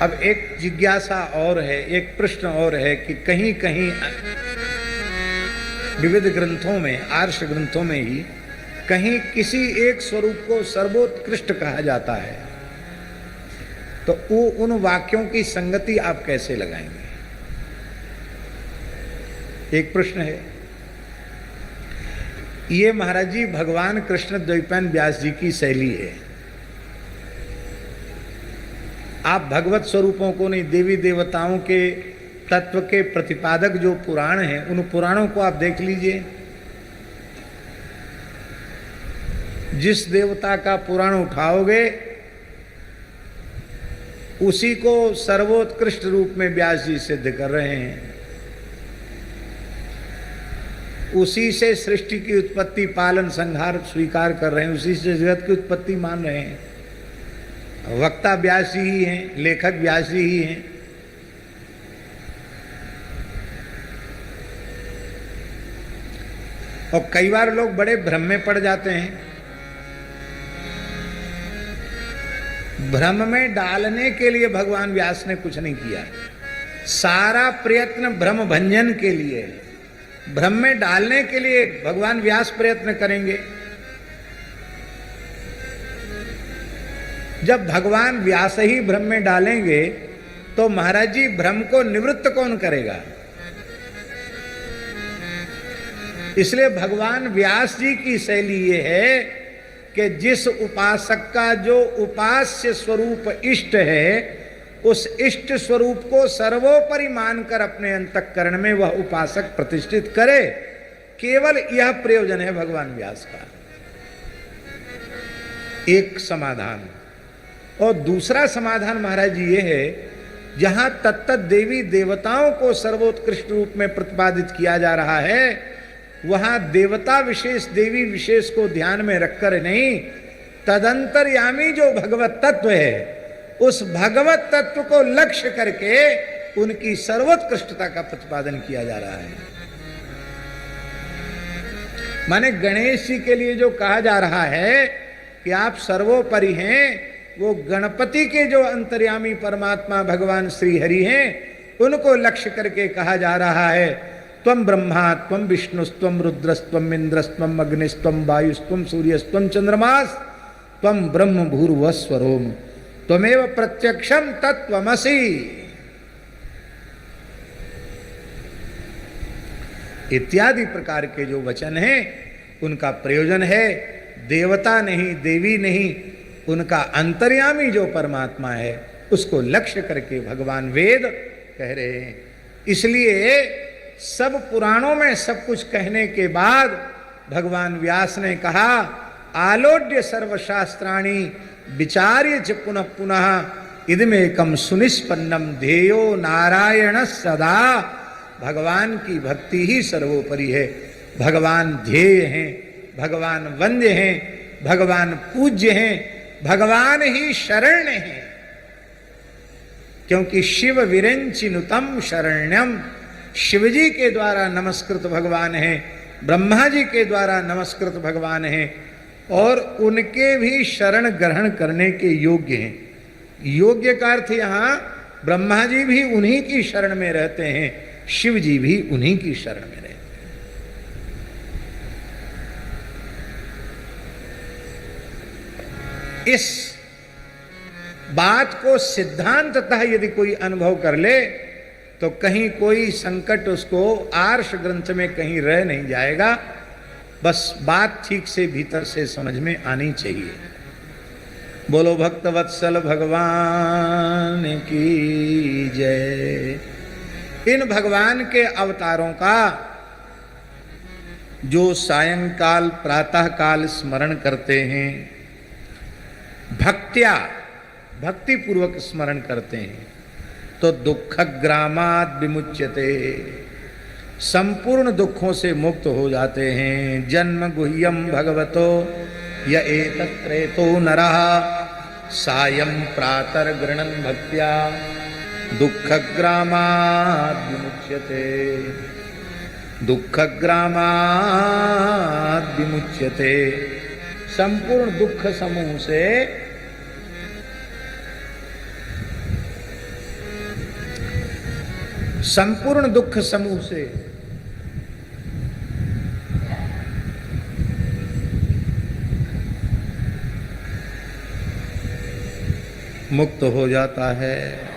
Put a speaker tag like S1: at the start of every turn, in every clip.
S1: अब एक जिज्ञासा और है, एक प्रश्न और है कि कहीं कहीं विविध ग्रंथों में, आर्ष ग्रंथों में ही कहीं किसी एक स्वरूप को सर्वोत्कृष्ट कहा जाता है, तो वो उन वाक्यों की संगति आप कैसे लगाएंगे? एक प्रश्न है ये। महाराज जी, भगवान कृष्ण द्वैपायन व्यास जी की शैली है। आप भगवत स्वरूपों को नहीं, देवी देवताओं के तत्व के प्रतिपादक जो पुराण हैं, उन पुराणों को आप देख लीजिए। जिस देवता का पुराण उठाओगे उसी को सर्वोत्कृष्ट रूप में व्यास जी सिद्ध कर रहे हैं। उसी से सृष्टि की उत्पत्ति, पालन, संहार स्वीकार कर रहे हैं, उसी से जगत की उत्पत्ति मान रहे हैं। वक्ता व्यास जी ही हैं, लेखक व्यास जी ही हैं। और कई बार लोग बड़े भ्रम में पड़ जाते हैं। भ्रम में डालने के लिए भगवान व्यास ने कुछ नहीं किया। सारा प्रयत्न भ्रम भंजन के लिए, भ्रम में डालने के लिए भगवान व्यास प्रयत्न करेंगे। जब भगवान व्यास ही भ्रम में डालेंगे तो महाराज जी भ्रम को निवृत्त कौन करेगा? इसलिए भगवान व्यास जी की शैली ये है कि जिस उपासक का जो उपास्य स्वरूप इष्ट है, उस इष्ट स्वरूप को सर्वोपरि मानकर अपने अंतःकरण में वह उपासक प्रतिष्ठित करे। केवल यह प्रयोजन है भगवान व्यास का। एक समाधान। और दूसरा समाधान महाराज जी ये है, जहां तत्त देवी देवताओं को सर्वोत्कृष्ट रूप में प्रतिपादित किया जा रहा है, वहां देवता विशेष, देवी विशेष को ध्यान में रखकर नहीं, तदंतर्यामी जो भगवत तत्व है, उस भगवत तत्व को लक्ष्य करके उनकी सर्वोत्कृष्टता का प्रतिपादन किया जा रहा है। माने गणेश जी के लिए जो कहा जा रहा है कि आप सर्वोपरि हैं, वो गणपति के जो अंतर्यामी परमात्मा भगवान श्री हरि हैं, उनको लक्ष्य करके कहा जा रहा है। त्वं ब्रह्मा त्वं विष्णुस्त्वं रुद्रस्त्वं इंद्रस्त्वं अग्निस्त्वं वायुस्त्वं सूर्यस्त्वं चंद्रमास त्वं ब्रह्म भूर्भुवस्वरोम त्वमेव प्रत्यक्षम तत्त्वमसि। इत्यादि प्रकार के जो वचन हैं, उनका प्रयोजन है देवता नहीं, देवी नहीं, उनका अंतर्यामी जो परमात्मा है, उसको लक्ष्य करके भगवान वेद कह रहे हैं। इसलिए सब पुराणों में सब कुछ कहने के बाद भगवान व्यास ने कहा, आलोड्य सर्वशास्त्राणि विचार्य च पुनः पुनः इदमेकम सुनिष्पन्नम ध्येयो नारायण सदा। भगवान की भक्ति ही सर्वोपरि है। भगवान ध्येय हैं, भगवान वंद्य हैं, भगवान पूज्य हैं, भगवान ही शरण हैं। क्योंकि शिव विरंचिनुतम शरण्यम, शिवजी के द्वारा नमस्कृत भगवान हैं, ब्रह्मा जी के द्वारा नमस्कृत भगवान हैं, और उनके भी शरण ग्रहण करने के योग्य हैं। योग्य का अर्थ यहां ब्रह्मा जी भी उन्हीं की शरण में रहते हैं, शिव जी भी उन्हीं की शरण में रहते हैं। इस बात को सिद्धांततः यदि कोई अनुभव कर ले तो कहीं कोई संकट उसको आर्ष ग्रंथ में कहीं रह नहीं जाएगा। बस बात ठीक से भीतर से समझ में आनी चाहिए। बोलो भक्तवत्सल भगवान की जय। इन भगवान के अवतारों का जो सायंकाल प्रातः काल स्मरण करते हैं, भक्त्या भक्ति पूर्वक स्मरण करते हैं, तो दुःखग्रामाद् विमुच्यते, संपूर्ण दुखों से मुक्त हो जाते हैं। जन्म गुह्यम भगवतो य एतत्रेतो नरः सायं प्रातर् गृह्णन् भक्त्या दुःखग्रामाद् विमुच्यते, दुःखग्रामाद् विमुच्यते। संपूर्ण दुख समूह से संपूर्ण दुख समूह से मुक्त हो जाता है।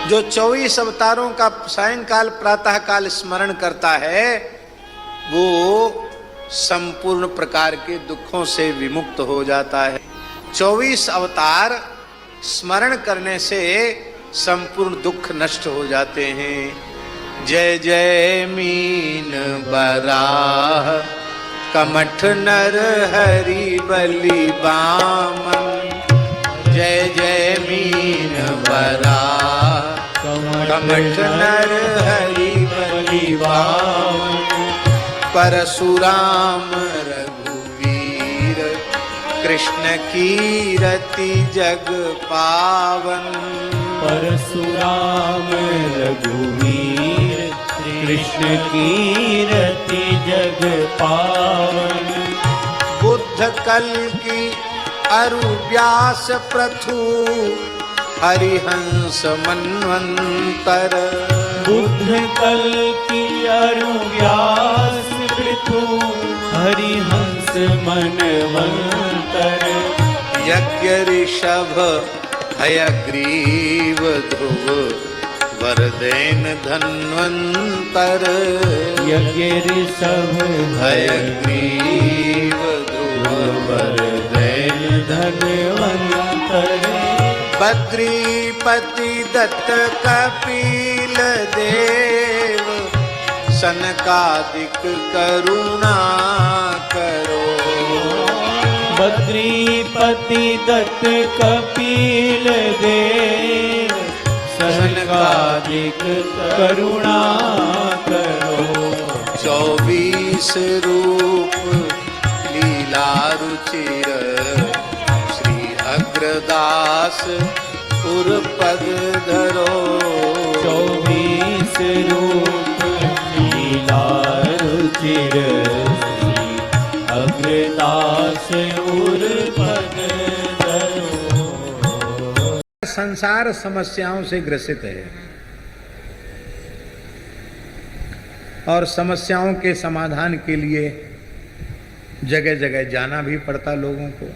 S1: जो 24 अवतारों का सायंकाल प्रातः काल स्मरण करता है वो संपूर्ण प्रकार के दुखों से विमुक्त हो जाता है। 24 अवतार स्मरण करने से संपूर्ण दुख नष्ट हो जाते हैं। जय जय मीन बराह कमठ नर हरि बलि बामन। जय जय मीन बराह कमठ नर हरि बलि बामन। परशुराम रघुवीर कृष्ण कीरति जग पावन।
S2: परशुराम रघुवीर कृष्ण कीरति जग पावन।
S1: बुद्ध कल की अरु व्यास प्रथु हरिहंस मनवंतर।
S2: बुद्ध कल की अरु व्यास पृथु हरिहंस मनवंतर।
S1: यज्ञ ऋषभ हयग्रीव ध्रुव वरदेन धन्वंतर।
S2: यज्ञ ऋषभ
S1: हयग्रीव ध्रुव
S2: वरदेन धन्वंतर।
S1: बद्रीपति दत्त कपिल देव सनकादिक करुणा करो।
S2: बद्रीपति दत्त कपिल देव सनकादिक करुणा करो।
S1: 24 रूप लीला रुचिर श्री अग्रदास पुरपद धरो।
S2: 24 रूप लीला रुचिर श्री अग्रदास पुरपद धरो।
S1: संसार समस्याओं से ग्रसित है और समस्याओं के समाधान के लिए जगह जगह जाना भी पड़ता लोगों को।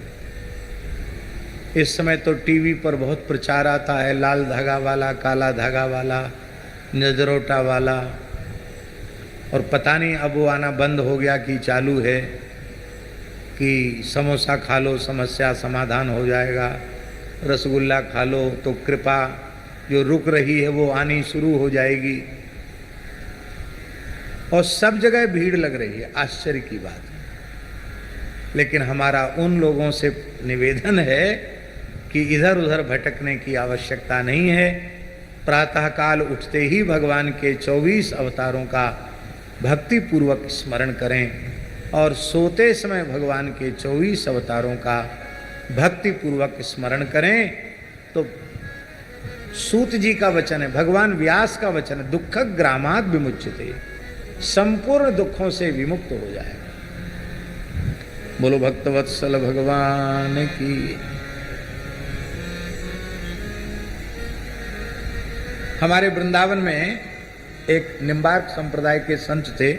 S1: इस समय तो टीवी पर बहुत प्रचार आता है, लाल धागा वाला, काला धागा वाला, नजरोटा वाला, और पता नहीं अब वो आना बंद हो गया कि चालू है कि समोसा खा लो समस्या समाधान हो जाएगा, रसगुल्ला खा लो तो कृपा जो रुक रही है वो आनी शुरू हो जाएगी। और सब जगह भीड़ लग रही है, आश्चर्य की बात है। लेकिन हमारा उन लोगों से निवेदन है कि इधर उधर भटकने की आवश्यकता नहीं है। प्रातःकाल उठते ही भगवान के 24 अवतारों का भक्ति पूर्वक स्मरण करें और सोते समय भगवान के 24 अवतारों का भक्ति पूर्वक स्मरण करें। तो सूत जी का वचन है, भगवान व्यास का वचन है, दुख ग्रामाद विमुच्यते, संपूर्ण दुखों से विमुक्त हो जाएगा। बोलो भक्तवत्सल भगवान की। हमारे वृंदावन में एक निम्बार्क संप्रदाय के संत थे,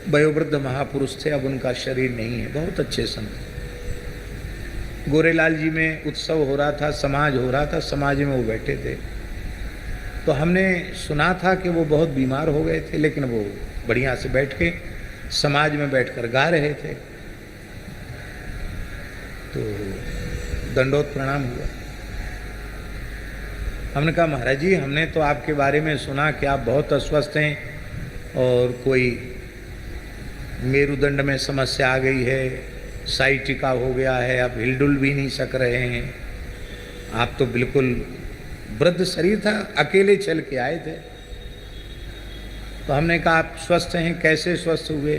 S1: वयोवृद्ध महापुरुष थे, अब उनका शरीर नहीं है, बहुत अच्छे संत। गोरेलाल जी में उत्सव हो रहा था, समाज हो रहा था, समाज में वो बैठे थे। तो हमने सुना था कि वो बहुत बीमार हो गए थे, लेकिन वो बढ़िया से बैठ के समाज में बैठकर गा रहे थे। तो दंडोत प्रणाम हुआ। हमने कहा महाराज जी, हमने तो आपके बारे में सुना कि आप बहुत अस्वस्थ हैं और कोई मेरुदंड में समस्या आ गई है, साइटिका हो गया है, आप हिलडुल भी नहीं सक रहे हैं, आप तो बिल्कुल वृद्ध शरीर था, अकेले चल के आए थे। तो हमने कहा आप स्वस्थ हैं, कैसे स्वस्थ हुए?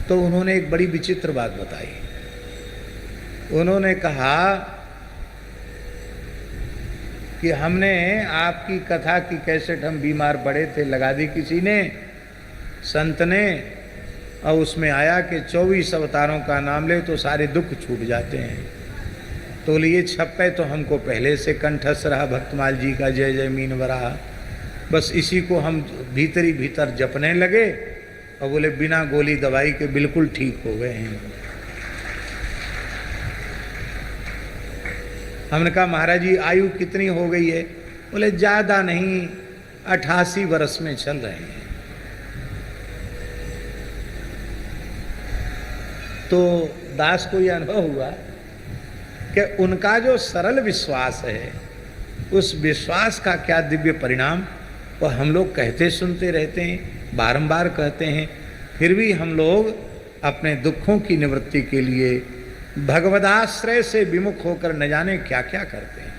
S1: तो उन्होंने एक बड़ी विचित्र बात बताई। उन्होंने कहा कि हमने आपकी कथा की कैसेट हम बीमार पड़े थे लगा दी किसी ने, संत ने, और उसमें आया कि 24 अवतारों का नाम ले तो सारे दुख छूट जाते हैं। तो बोले ये छप्पे तो हमको पहले से कंठस्थ रहा भक्तमाल जी का जय जय मीन वराह, बस इसी को हम भीतरी भीतर जपने लगे और बोले बिना गोली दवाई के बिल्कुल ठीक हो गए हैं। हमने कहा महाराज जी आयु कितनी हो गई है? बोले ज़्यादा नहीं, 88 वर्ष में चल रहे हैं। तो दास को यह अनुभव हुआ कि उनका जो सरल विश्वास है, उस विश्वास का क्या दिव्य परिणाम, वो हम लोग कहते सुनते रहते हैं, बारंबार कहते हैं, फिर भी हम लोग अपने दुखों की निवृत्ति के लिए भगवदाश्रय से विमुख होकर न जाने क्या क्या करते हैं।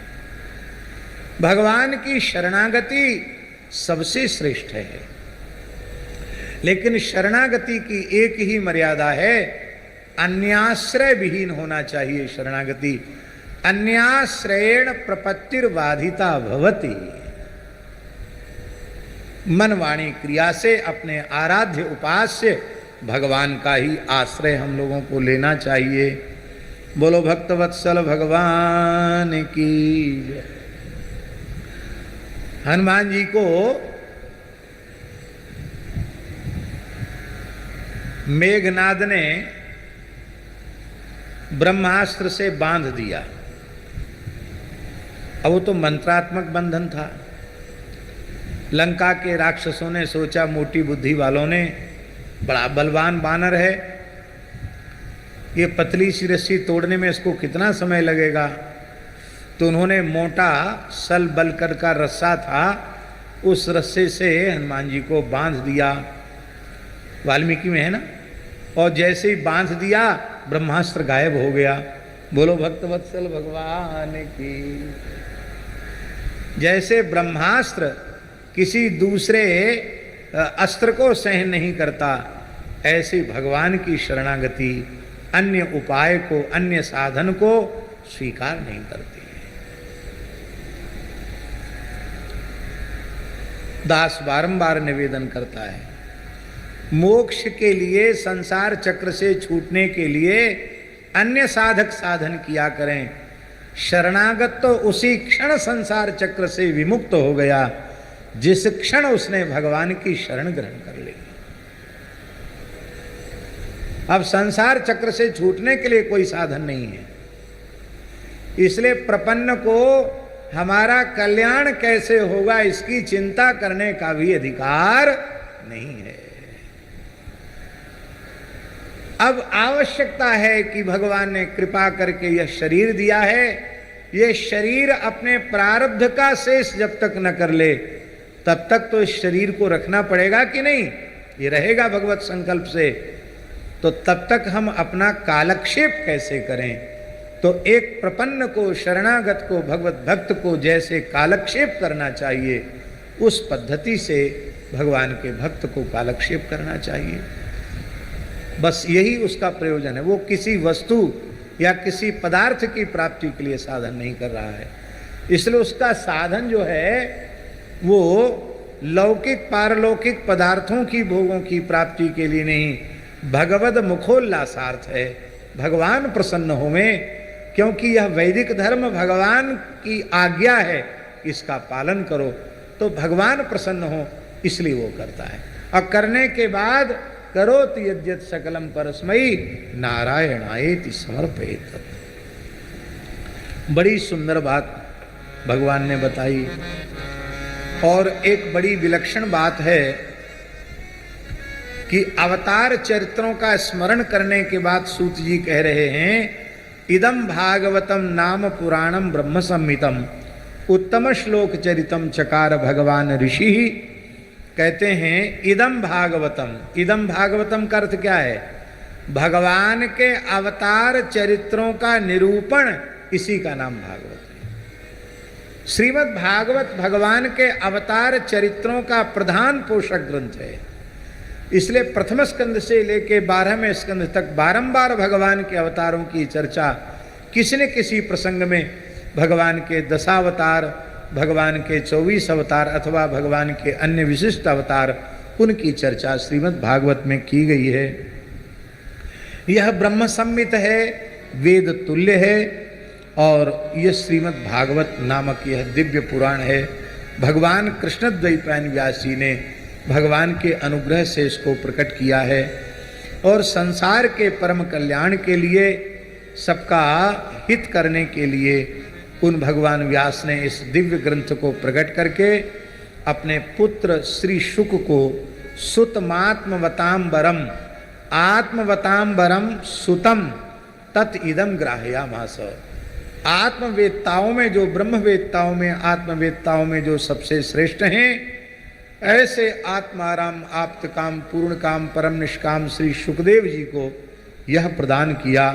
S1: भगवान की शरणागति सबसे श्रेष्ठ है, लेकिन शरणागति की एक ही मर्यादा है, अन्याश्रय विहीन होना चाहिए शरणागति। अन्याश्रयेण प्रपत्तिर्बाधिता भवति। मन वाणी क्रिया से अपने आराध्य उपास्य भगवान का ही आश्रय हम लोगों को लेना चाहिए। बोलो भक्तवत्सल भगवान की जय। हनुमान जी को मेघनाद ने ब्रह्मास्त्र से बांध दिया। अब वो तो मंत्रात्मक बंधन था। लंका के राक्षसों ने सोचा, मोटी बुद्धि वालों ने, बड़ा बलवान बानर है, ये पतली सी रस्सी तोड़ने में इसको कितना समय लगेगा। तो उन्होंने मोटा सल बलकर का रस्सा था, उस रस्से से हनुमान जी को बांध दिया। वाल्मीकि में है ना। और जैसे ही बांध दिया ब्रह्मास्त्र गायब हो गया। बोलो भक्तवत्सल भगवान की। जैसे ब्रह्मास्त्र किसी दूसरे अस्त्र को सहन नहीं करता, ऐसे भगवान की शरणागति अन्य उपाय को, अन्य साधन को स्वीकार नहीं करती है। दास बारंबार निवेदन करता है, मोक्ष के लिए, संसार चक्र से छूटने के लिए अन्य साधक साधन किया करें। शरणागत तो उसी क्षण संसार चक्र से विमुक्त हो गया जिस क्षण उसने भगवान की शरण ग्रहण कर ली। अब संसार चक्र से छूटने के लिए कोई साधन नहीं है। इसलिए प्रपन्न को हमारा कल्याण कैसे होगा इसकी चिंता करने का भी अधिकार नहीं है। अब आवश्यकता है कि भगवान ने कृपा करके यह शरीर दिया है, यह शरीर अपने प्रारब्ध का शेष जब तक न कर ले तब तक तो इस शरीर को रखना पड़ेगा कि नहीं? ये रहेगा भगवत संकल्प से। तो तब तक हम अपना कालक्षेप कैसे करें? तो एक प्रपन्न को, शरणागत को, भगवत भक्त को जैसे कालक्षेप करना चाहिए, उस पद्धति से भगवान के भक्त को कालक्षेप करना चाहिए। बस यही उसका प्रयोजन है। वो किसी वस्तु या किसी पदार्थ की प्राप्ति के लिए साधन नहीं कर रहा है। इसलिए उसका साधन जो है वो लौकिक पारलौकिक पदार्थों की, भोगों की प्राप्ति के लिए नहीं, भगवद मुखोल्लासार्थ है। भगवान प्रसन्न होवें, क्योंकि यह वैदिक धर्म भगवान की आज्ञा है, इसका पालन करो तो भगवान प्रसन्न हो, इसलिए वो करता है। और करने के बाद करोति यद्यत् सकलम परस्मै नारायणायेति समर्पयेत्। बड़ी सुंदर बात भगवान ने बताई। और एक बड़ी विलक्षण बात है कि अवतार चरित्रों का स्मरण करने के बाद सूत जी कह रहे हैं, इदम भागवतम नाम पुराणम ब्रह्म संहितम उत्तम श्लोक चरितम चकार भगवान ऋषि। कहते हैं इदम भागवतम। इदम भागवतम का अर्थ क्या है? भगवान के अवतार चरित्रों का निरूपण, इसी का नाम भागवत है। श्रीमद् भागवत भगवान के अवतार चरित्रों का प्रधान पोषक ग्रंथ है। इसलिए प्रथम स्कंद से लेके 12वें स्कंद तक बारंबार भगवान के अवतारों की चर्चा, किसी न किसी प्रसंग में भगवान के दशावतार, भगवान के 24 अवतार अथवा भगवान के अन्य विशिष्ट अवतार, उनकी चर्चा श्रीमद् भागवत में की गई है। यह ब्रह्म सम्मित है, वेद तुल्य है और यह श्रीमद् भागवत नामक यह दिव्य पुराण है। भगवान कृष्णद्वैपायन व्यास जी ने भगवान के अनुग्रह से इसको प्रकट किया है और संसार के परम कल्याण के लिए, सबका हित करने के लिए उन भगवान व्यास ने इस दिव्य ग्रंथ को प्रकट करके अपने पुत्र श्री शुक को सुतमात्मवतांबरम आत्मवतांबरम सुतम तत् इदम ग्राह्यामास। आत्मवेत्ताओं में जो ब्रह्मवेत्ताओं में आत्मवेत्ताओं में जो सबसे श्रेष्ठ हैं, ऐसे आत्माराम आप्त काम पूर्ण काम परम निष्काम श्री सुखदेव जी को यह प्रदान किया।